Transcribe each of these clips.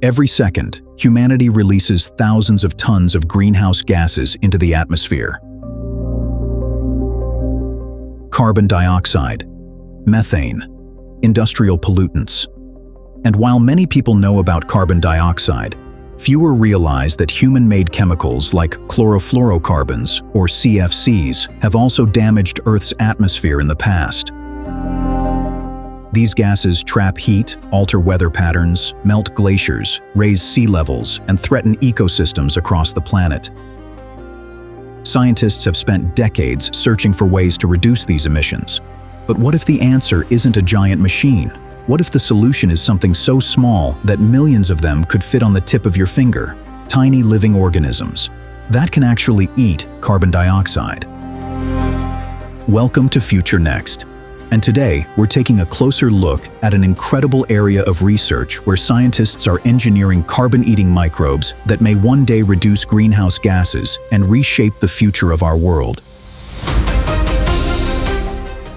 Every second, humanity releases thousands of tons of greenhouse gases into the atmosphere. Carbon dioxide, methane, industrial pollutants. And while many people know about carbon dioxide, fewer realize that human-made chemicals like chlorofluorocarbons, or CFCs, have also damaged Earth's atmosphere in the past. These gases trap heat, alter weather patterns, melt glaciers, raise sea levels, and threaten ecosystems across the planet. Scientists have spent decades searching for ways to reduce these emissions. But what if the answer isn't a giant machine? What if the solution is something so small that millions of them could fit on the tip of your finger? Tiny living organisms that can actually eat carbon dioxide. Welcome to FutureNext. And today, we're taking a closer look at an incredible area of research where scientists are engineering carbon-eating microbes that may one day reduce greenhouse gases and reshape the future of our world.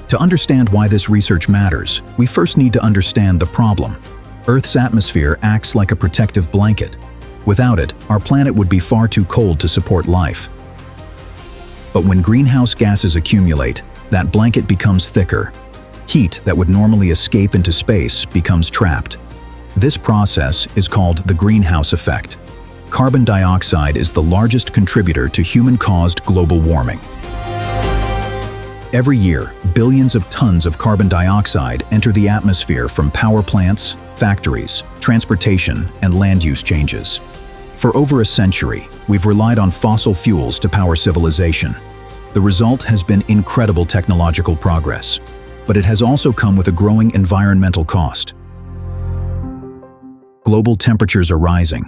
To understand why this research matters, we first need to understand the problem. Earth's atmosphere acts like a protective blanket. Without it, our planet would be far too cold to support life. But when greenhouse gases accumulate, that blanket becomes thicker. Heat that would normally escape into space becomes trapped. This process is called the greenhouse effect. Carbon dioxide is the largest contributor to human-caused global warming. Every year, billions of tons of carbon dioxide enter the atmosphere from power plants, factories, transportation, and land use changes. For over a century, we've relied on fossil fuels to power civilization. The result has been incredible technological progress, but it has also come with a growing environmental cost. Global temperatures are rising.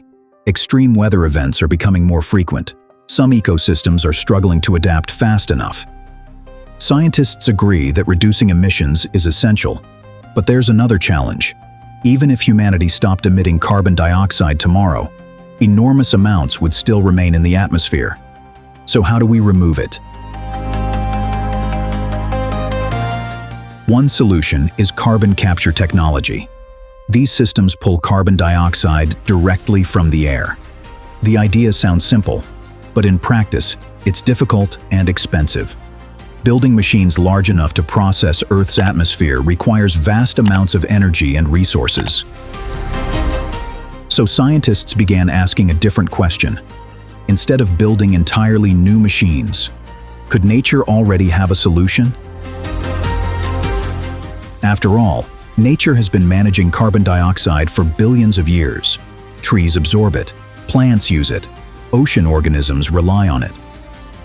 Extreme weather events are becoming more frequent. Some ecosystems are struggling to adapt fast enough. Scientists agree that reducing emissions is essential, but there's another challenge. Even if humanity stopped emitting carbon dioxide tomorrow, enormous amounts would still remain in the atmosphere. So how do we remove it? One solution is carbon capture technology. These systems pull carbon dioxide directly from the air. The idea sounds simple, but in practice, it's difficult and expensive. Building machines large enough to process Earth's atmosphere requires vast amounts of energy and resources. So scientists began asking a different question. Instead of building entirely new machines, could nature already have a solution? After all, nature has been managing carbon dioxide for billions of years. Trees absorb it, plants use it, ocean organisms rely on it.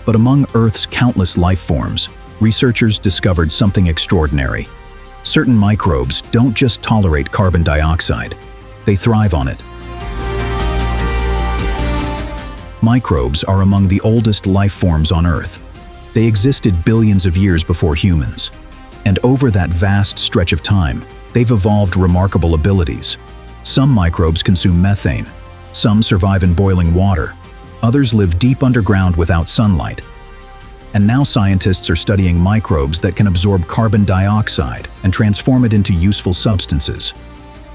But among Earth's countless life forms, researchers discovered something extraordinary. Certain microbes don't just tolerate carbon dioxide, they thrive on it. Microbes are among the oldest life forms on Earth. They existed billions of years before humans. And over that vast stretch of time, they've evolved remarkable abilities. Some microbes consume methane, some survive in boiling water, others live deep underground without sunlight. And now scientists are studying microbes that can absorb carbon dioxide and transform it into useful substances.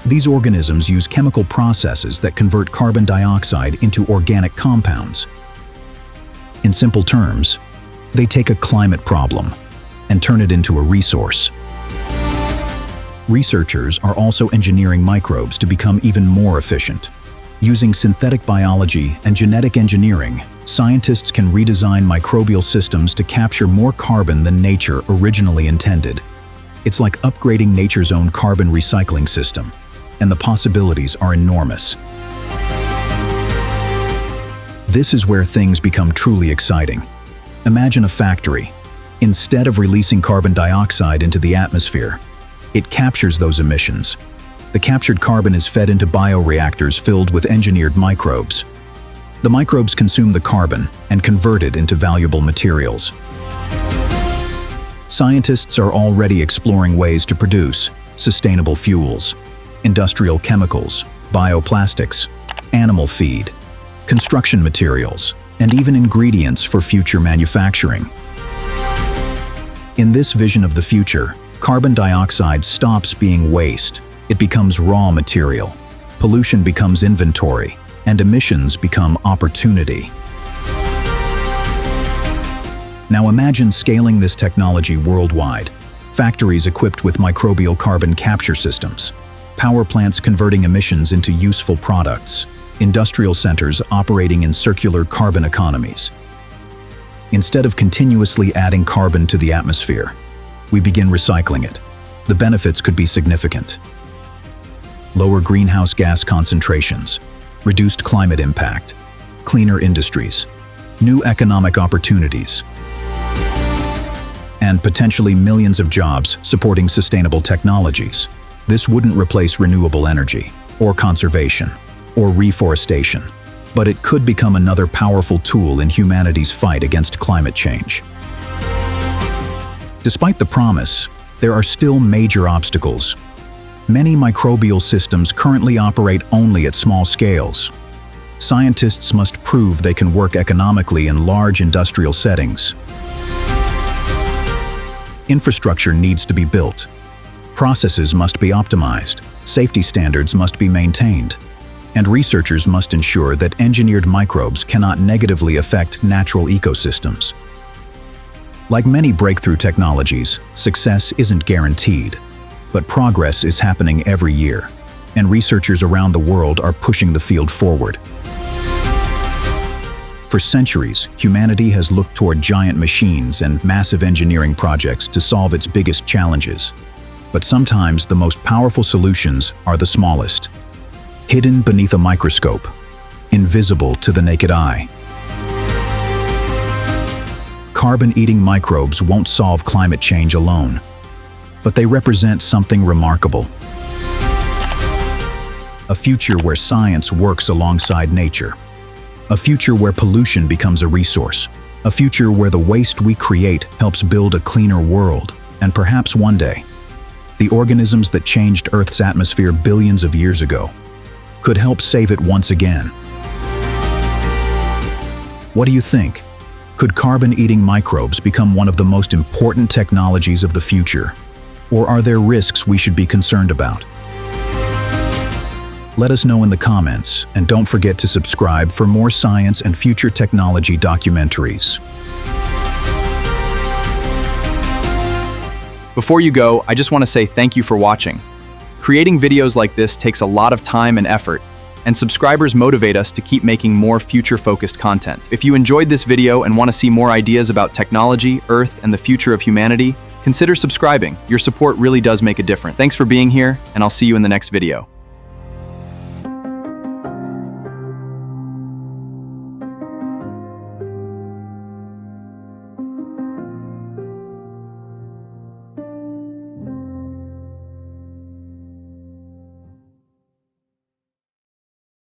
These organisms use chemical processes that convert carbon dioxide into organic compounds. In simple terms, they take a climate problem and turn it into a resource. Researchers are also engineering microbes to become even more efficient. Using synthetic biology and genetic engineering, scientists can redesign microbial systems to capture more carbon than nature originally intended. It's like upgrading nature's own carbon recycling system, and the possibilities are enormous. This is where things become truly exciting. Imagine a factory. Instead of releasing carbon dioxide into the atmosphere, it captures those emissions. The captured carbon is fed into bioreactors filled with engineered microbes. The microbes consume the carbon and convert it into valuable materials. Scientists are already exploring ways to produce sustainable fuels, industrial chemicals, bioplastics, animal feed, construction materials, and even ingredients for future manufacturing. In this vision of the future, carbon dioxide stops being waste. It becomes raw material, pollution becomes inventory, and emissions become opportunity. Now imagine scaling this technology worldwide. Factories equipped with microbial carbon capture systems, power plants converting emissions into useful products, industrial centers operating in circular carbon economies. Instead of continuously adding carbon to the atmosphere, we begin recycling it. The benefits could be significant. Lower greenhouse gas concentrations, reduced climate impact, cleaner industries, new economic opportunities, and potentially millions of jobs supporting sustainable technologies. This wouldn't replace renewable energy, or conservation, or reforestation, but it could become another powerful tool in humanity's fight against climate change. Despite the promise, there are still major obstacles. Many microbial systems currently operate only at small scales. Scientists must prove they can work economically in large industrial settings. Infrastructure needs to be built. Processes must be optimized, safety standards must be maintained, and researchers must ensure that engineered microbes cannot negatively affect natural ecosystems. Like many breakthrough technologies, success isn't guaranteed, but progress is happening every year, and researchers around the world are pushing the field forward. For centuries, humanity has looked toward giant machines and massive engineering projects to solve its biggest challenges. But sometimes the most powerful solutions are the smallest, hidden beneath a microscope, invisible to the naked eye. Carbon-eating microbes won't solve climate change alone, but they represent something remarkable. A future where science works alongside nature. A future where pollution becomes a resource. A future where the waste we create helps build a cleaner world. And perhaps one day, the organisms that changed Earth's atmosphere billions of years ago could help save it once again. What do you think? Could carbon-eating microbes become one of the most important technologies of the future? Or are there risks we should be concerned about? Let us know in the comments, and don't forget to subscribe for more science and future technology documentaries. Before you go, I just want to say thank you for watching. Creating videos like this takes a lot of time and effort, and subscribers motivate us to keep making more future-focused content. If you enjoyed this video and want to see more ideas about technology, Earth, and the future of humanity, consider subscribing. Your support really does make a difference. Thanks for being here, and I'll see you in the next video.